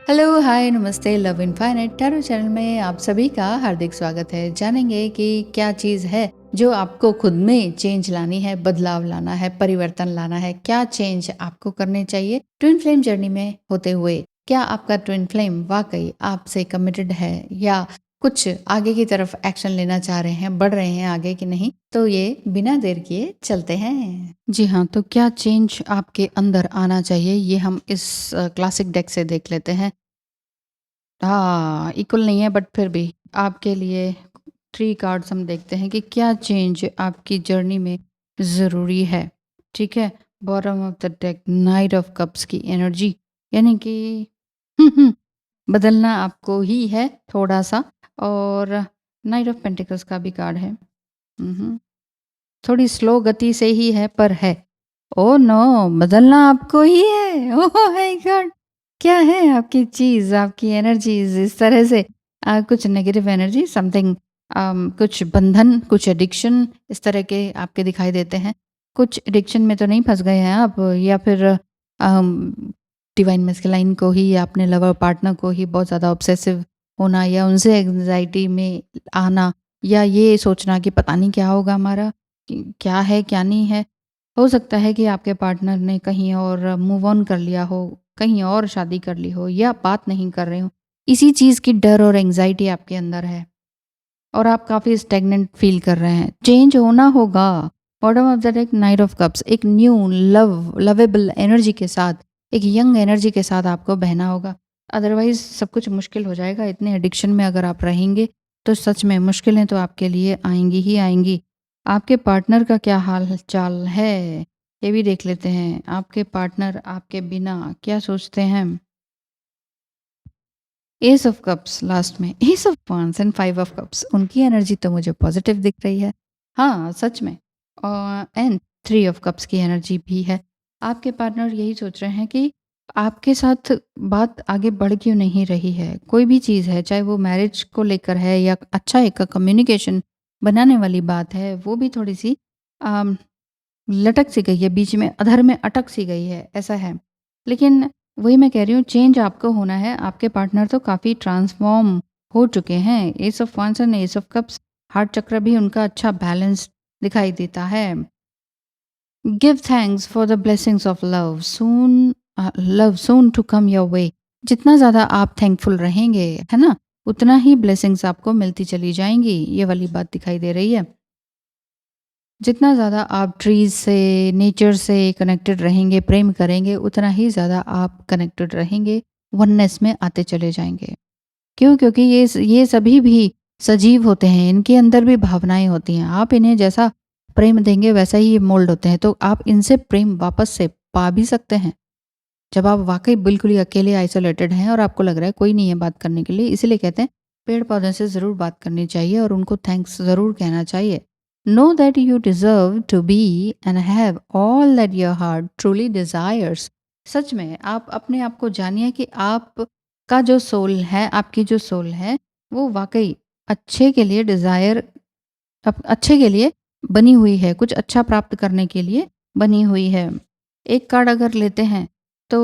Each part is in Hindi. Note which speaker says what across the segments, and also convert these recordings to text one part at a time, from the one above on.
Speaker 1: हेलो, हाय, नमस्ते, लव इनफाइनाइट टैरो चैनल में आप सभी का हार्दिक स्वागत है। जानेंगे कि क्या चीज़ है जो आपको खुद में चेंज लानी है, बदलाव लाना है, परिवर्तन लाना है। क्या चेंज आपको करने चाहिए ट्विन फ्लेम जर्नी में होते हुए? क्या आपका ट्विन फ्लेम वाकई आपसे कमिटेड है या कुछ आगे की तरफ एक्शन लेना चाह रहे हैं, बढ़ रहे हैं आगे कि नहीं? तो ये बिना देर किए चलते हैं। जी हाँ, तो क्या चेंज आपके अंदर आना चाहिए, ये हम इस क्लासिक डेक से देख लेते हैं। हाँ, इक्वल नहीं है बट फिर भी आपके लिए 3 कार्ड्स हम देखते हैं कि क्या चेंज आपकी जर्नी में ज़रूरी है, ठीक है? Bottom of the deck night of cups की एनर्जी, यानी कि बदलना आपको ही है थोड़ा-सा। और नाइट ऑफ पेंटिकल्स का भी कार्ड है। थोड़ी स्लो गति से ही है पर है। Oh no! बदलना आपको ही है। Oh my God! क्या है आपकी चीज़, आपकी एनर्जीज़ इस तरह से कुछ नेगेटिव एनर्जी समथिंग, कुछ बंधन, कुछ एडिक्शन इस तरह के आपके दिखाई देते हैं। कुछ एडिक्शन में तो नहीं फँस गए हैं आप, या फिर डिवाइन मैस्कुलाइन को ही या अपने लवर पार्टनर को ही बहुत ज़्यादा ऑब्सेसिव होना, या उनसे एंग्ज़ायटी में आना, या ये सोचना कि पता नहीं क्या होगा हमारा, क्या है, क्या नहीं है। हो सकता है कि आपके पार्टनर ने कहीं और मूव ऑन कर लिया हो, कहीं और शादी कर ली हो, या बात नहीं कर रहे हो। इसी चीज़ की डर और एंग्ज़ायटी आपके अंदर है और आप काफ़ी स्टैग्नेंट फ़ील कर रहे हैं। चेंज होना होगा। Bottom of the deck night of cups, एक न्यू लवेबल एनर्जी के साथ, एक यंग एनर्जी के साथ आपको बहना होगा। अदरवाइज़ सब कुछ मुश्किल हो जाएगा। इतने एडिक्शन में अगर आप रहेंगे, तो सच में मुश्किलें तो आपके लिए आएँगी ही आएँगी। आपके पार्टनर का क्या हाल-चाल है? ये भी देख लेते हैं। आपके पार्टनर आपके बिना क्या सोचते हैं? एस ऑफ कप्स लास्ट में, S of wands and 5 of cups, उनकी एनर्जी तो मुझे पॉजिटिव दिख रही है। हाँ, सच में। एंड 3 ऑफ कप्स की एनर्जी भी है। आपके पार्टनर यही सोच रहे हैं कि आपके साथ बात आगे बढ़ क्यों नहीं रही है। कोई भी चीज़ है, चाहे वो मैरिज को लेकर है या अच्छा एक कम्युनिकेशन बनाने वाली बात है, वो भी थोड़ी-सी अम, लटक सी गई है, बीच में अधर में अटक सी गई है, ऐसा है। लेकिन वही मैं कह रही हूँ, चेंज आपको होना है। आपके पार्टनर तो काफ़ी ट्रांसफ़ॉर्म हो चुके हैं। Ace of wands and ace of cups, heart चक्र भी उनका अच्छा बैलेंस दिखाई देता है। Give thanks for the blessings of love soon to come your way. जितना ज़्यादा आप थैंकफुल रहेंगे, है ना? उतना ही ब्लेसिंग्स आपको मिलती चली जाएँगी। ये वाली बात दिखाई दे रही है। जितना ज़्यादा आप ट्रीज़ से, नेचर से कनेक्टेड रहेंगे, प्रेम करेंगे, उतना ही ज़्यादा आप कनेक्टेड रहेंगे, वननेस में आते चले जाएँगे। क्यों? क्योंकि ये सभी भी सजीव होते हैं, इनके अंदर भी भावनाएँ होती हैं। आप इन्हें जैसा प्रेम देंगे वैसा ही ये मोल्ड होते हैं, तो आप इनसे प्रेम वापस से पा भी सकते हैं। जब आप वाक़ई बिल्कुल ही अकेले आइसोलेटेड हैं और आपको लग रहा है कोई नहीं है बात करने के लिए, इसीलिए कहते हैं पेड़-पौधों से ज़रूर बात करनी चाहिए और उनको थैंक्स ज़रूर कहना चाहिए। Know that you deserve to be and have all that your heart truly desires. सच में आप अपने आप को जानिए कि आपका जो सोल है, आपकी जो सोल है, वो वाक़ई अच्छे के लिए डिज़ायर, अच्छे के लिए बनी हुई है, कुछ अच्छा प्राप्त करने के लिए बनी हुई है। एक कार्ड अगर लेते हैं, तो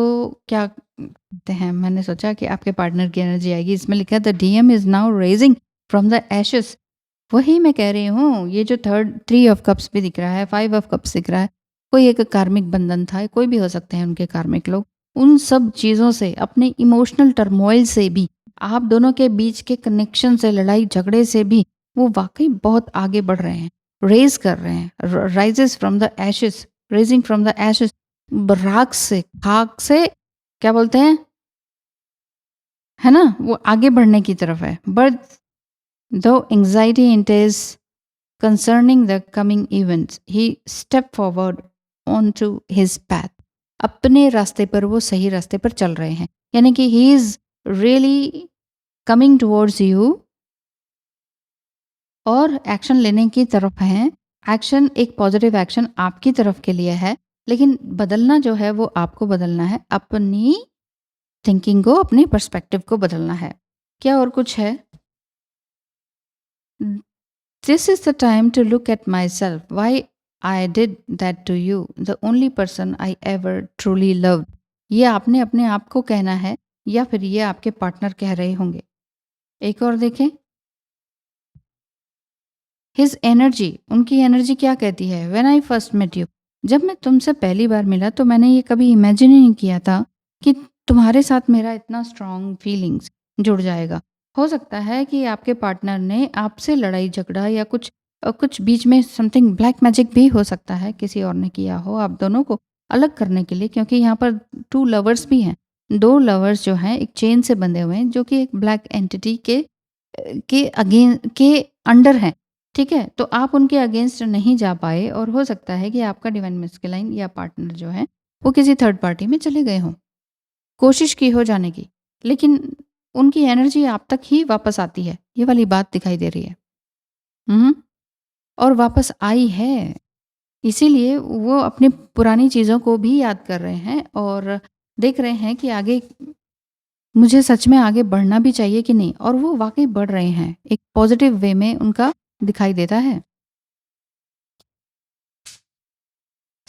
Speaker 1: क्या कहते हैं, मैंने सोचा कि आपके पार्टनर की एनर्जी आएगी। इसमें लिखा है the DM is now raising from the ashes. वही मैं कह रही हूँ, ये जो 3 ऑफ कप्स भी दिख रहा है, 5 ऑफ कप्स दिख रहा है, कोई एक कार्मिक बंधन था, कोई भी हो सकते हैं उनके कार्मिक लोग। उन सब चीज़ों से, अपने इमोशनल टर्मोइल से भी, आप दोनों के बीच के कनेक्शन से, लड़ाई झगड़े से भी वो वाक़ई बहुत आगे बढ़ रहे हैं, रेज़ कर रहे हैं, rises from the ashes, raising from the ashes, राख से, खाक से, क्या बोलते हैं, है ना? वो आगे बढ़ने की तरफ है। बट दो anxiety इंटेस concerning the coming events, he stepped forward onto his path. अपने रास्ते पर, वो सही रास्ते पर चल रहे हैं। यानी कि he is really coming towards you और एक्शन लेने की तरफ हैं। एक्शन, एक पॉजिटिव एक्शन आपकी तरफ के लिए है, लेकिन बदलना जो है वो आपको बदलना है। अपनी थिंकिंग को, अपने पर्सपेक्टिव को बदलना है। क्या और कुछ है? This is the time to look at myself. Why I did that to you, the only person I ever truly loved. ये आपने अपने आप को कहना है या फिर ये आपके पार्टनर कह रहे होंगे। एक और देखें, हिज एनर्जी, उनकी एनर्जी क्या कहती है? When I first met you, जब मैं तुमसे पहली बार मिला तो मैंने ये कभी इमेजिन ही नहीं किया था कि तुम्हारे साथ मेरा इतना स्ट्रॉन्ग फीलिंग्स जुड़ जाएगा। हो सकता है कि आपके पार्टनर ने आपसे लड़ाई झगड़ा या कुछ बीच में समथिंग ब्लैक मैजिक भी हो सकता है, किसी और ने किया हो आप दोनों को अलग करने के लिए, क्योंकि यहाँ पर 2 लवर्स भी हैं। 2 लवर्स जो हैं एक चेन से बंधे हुए हैं, जो कि एक ब्लैक एंटिटी के अंडर हैं। ठीक है? तो आप उनके अगेंस्ट नहीं जा पाए और हो सकता है कि आपका डिवाइन मैस्कुलाइन या पार्टनर जो है, वो किसी थर्ड पार्टी में चले गए हों। कोशिश की हो जाने की, लेकिन उनकी एनर्जी आप तक ही वापस आती है। ये वाली बात दिखाई दे रही है। हुँ, और वापस आई है। इसीलिए वो अपनी पुरानी चीज़ों को भी याद कर रहे हैं और देख रहे हैं कि आगे मुझे सच में आगे बढ़ना भी चाहिए कि नहीं, और वो वाक़ई बढ़ रहे हैं। एक पॉज़िटिव वे में उनका दिखाई देता है।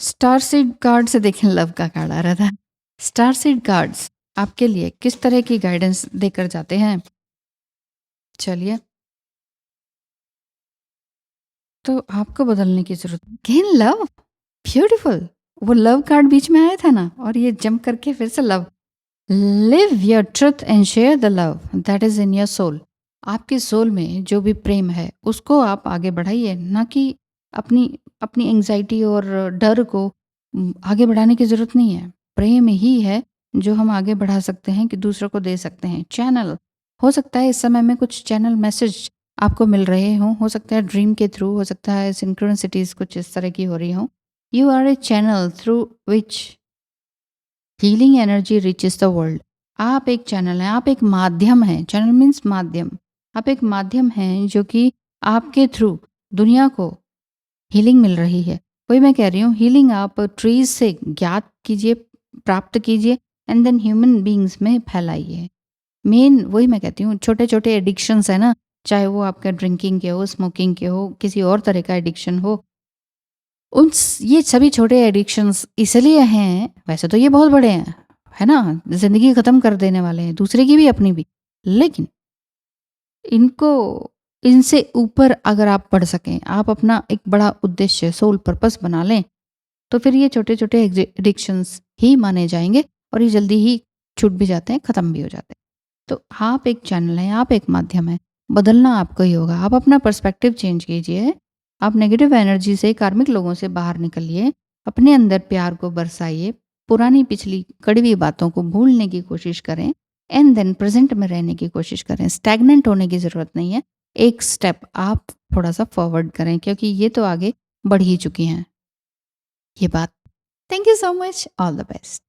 Speaker 1: स्टार सीड कार्ड से देखें, लव का कार्ड आ रहा था। स्टार सीड कार्ड्स आपके लिए किस तरह की गाइडेंस देकर जाते हैं? चलिए, तो आपको बदलने की ज़रूरत अगेन लव, ब्यूटीफुल। वो लव कार्ड बीच में आया था ना, और ये जंप करके फिर से love. Live your truth and share the love that is in your soul. आपके सोल में जो भी प्रेम है उसको आप आगे बढ़ाइए, ना कि अपनी अपनी एंजाइटी और डर को आगे बढ़ाने की ज़रूरत नहीं है। प्रेम ही है जो हम आगे बढ़ा सकते हैं, कि दूसरों को दे सकते हैं। चैनल, हो सकता है इस समय में कुछ चैनल मैसेज आपको मिल रहे हों, हो सकता है ड्रीम के थ्रू, हो सकता है सिंक्रोनिसिटीज कुछ इस तरह की हो रही हों। You are a channel through which healing energy reaches the world. आप एक चैनल हैं, आप एक माध्यम हैं। चैनल मीन्स माध्यम। आप एक माध्यम हैं जो कि आपके थ्रू दुनिया को हीलिंग मिल रही है। वही मैं कह रही हूँ, हीलिंग आप ट्रीज से ज्ञात कीजिए, प्राप्त कीजिए, एंड देन ह्यूमन बींग्स में फैलाइए। मेन वही मैं कहती हूँ, छोटे छोटे एडिक्शंस है ना, चाहे वो आपका ड्रिंकिंग के हो, स्मोकिंग के हो, किसी और तरह का एडिक्शन हो, ये सभी छोटे एडिक्शंस इसलिए हैं, वैसे तो ये बहुत बड़े हैं, है ना? ज़िंदगी ख़त्म कर देने वाले हैं, दूसरे की भी अपनी भी। लेकिन इनको इनसे ऊपर अगर आप बढ़ सकें, आप अपना एक बड़ा उद्देश्य, सोल पर्पस बना लें, तो फिर ये छोटे-छोटे एडिक्शंस ही माने जाएँगे और ये जल्दी ही छूट भी जाते हैं, ख़त्म भी हो जाते हैं। तो आप एक चैनल हैं, आप एक माध्यम हैं, बदलना आपको ही होगा। आप अपना पर्सपेक्टिव चेंज कीजिए, आप नेगेटिव एनर्जी से, कार्मिक लोगों से बाहर निकलिए, अपने अंदर प्यार को बरसाइए, पुरानी पिछली कड़वी बातों को भूलने की कोशिश करें, एंड देन प्रेज़ेंट में रहने की कोशिश करें। स्टैग्नेंट होने की ज़रूरत नहीं है, एक स्टेप आप थोड़ा-सा फॉरवर्ड करें, क्योंकि ये तो आगे बढ़ ही चुकी हैं, ये बात। Thank you so much, all the best.